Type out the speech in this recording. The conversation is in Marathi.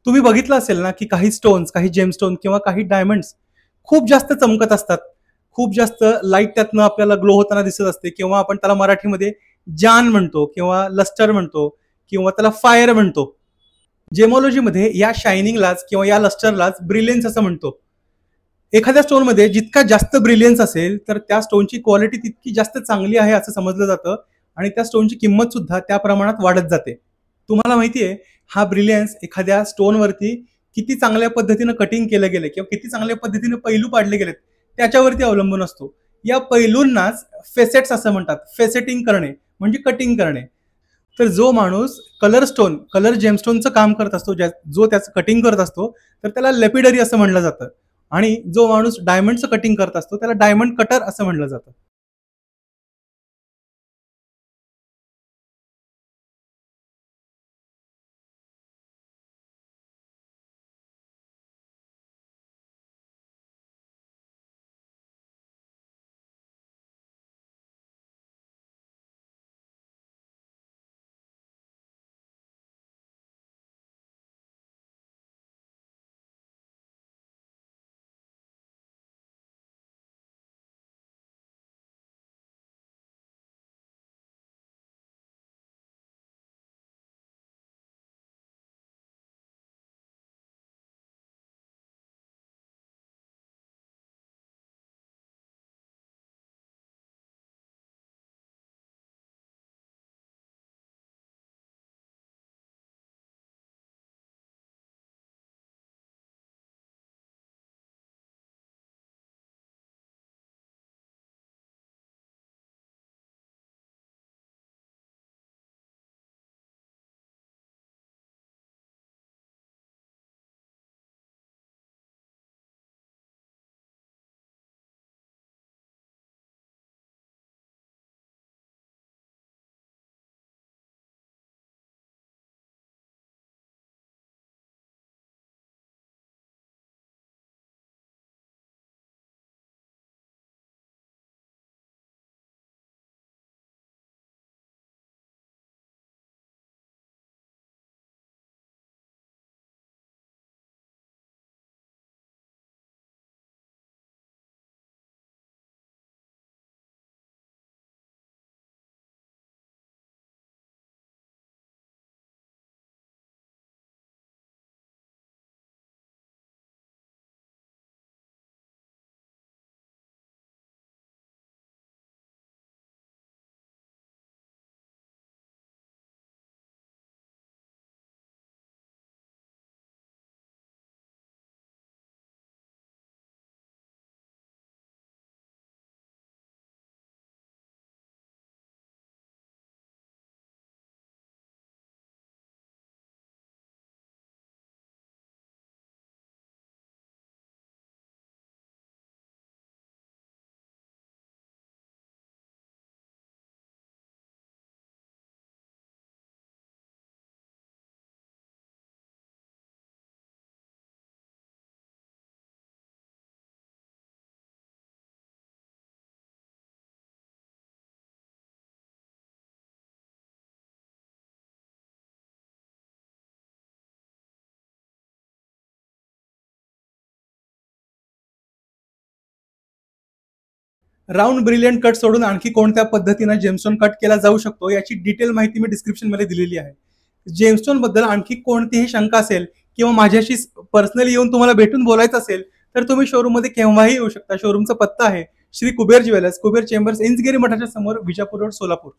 तुम्ही बघितलं असेल ना, की काही स्टोन्स, काही जेमस्टोन किंवा काही डायमंड्स खूप जास्त चमकत असतात. खूप जास्त लाईट त्यातनं आपल्याला ग्लो होताना दिसत असते किंवा आपण त्याला मराठीमध्ये जान म्हणतो किंवा लस्टर म्हणतो किंवा त्याला फायर म्हणतो. जेमॉलॉजीमध्ये या शायनिंगलाच किंवा या लस्टरलाच ब्रिलियन्स असं म्हणतो. एखाद्या स्टोनमध्ये जितका जास्त ब्रिलियन्स असेल, तर त्या स्टोनची क्वालिटी तितकी जास्त चांगली आहे असं समजलं जातं आणि त्या स्टोनची किंमत सुद्धा त्या प्रमाणात वाढत जाते. तुम्हाला माहिती आहे, हा ब्रिलियन्स एखाद्या स्टोनवरती किती चांगल्या पद्धतीनं कटिंग केलं गेलं किंवा किती चांगल्या पद्धतीने पैलू पाडले गेलेत, त्याच्यावरती अवलंबून असतो. या पैलूंनाच फेसेट्स असं म्हणतात. फेसेटिंग करणे म्हणजे कटिंग करणे. तर जो माणूस कलर जेमस्टोनचं काम करत असतो, जो त्याचं कटिंग करत असतो, तर त्याला लेपिडरी असं म्हणलं जातं. आणि जो माणूस डायमंडचं कटिंग करत असतो त्याला डायमंड कटर असं म्हणलं जातं. राउंड ब्रिलियंट कट सोडून आणखी कोणत्या पद्धतीने जेमस्टोन कट केला जाऊ शकतो याची डिटेल माहिती मी डिस्क्रिप्शन मध्ये दिलेली आहे. जेमस्टोन बद्दल आणखी कोणतीही शंका असेल किंवा माझ्याशी पर्सनली येऊन तुम्हाला भेटून बोलायचं असेल तर तुम्ही शोरूम मध्ये केव्हाही येऊ शकता. शोरूमचा पत्ता आहे श्री कुबेर ज्वेलर्स, कुबेर चेंबर्स, इंचगिरी मठाच्या समोर, विजापूर रोड, सोलापूर.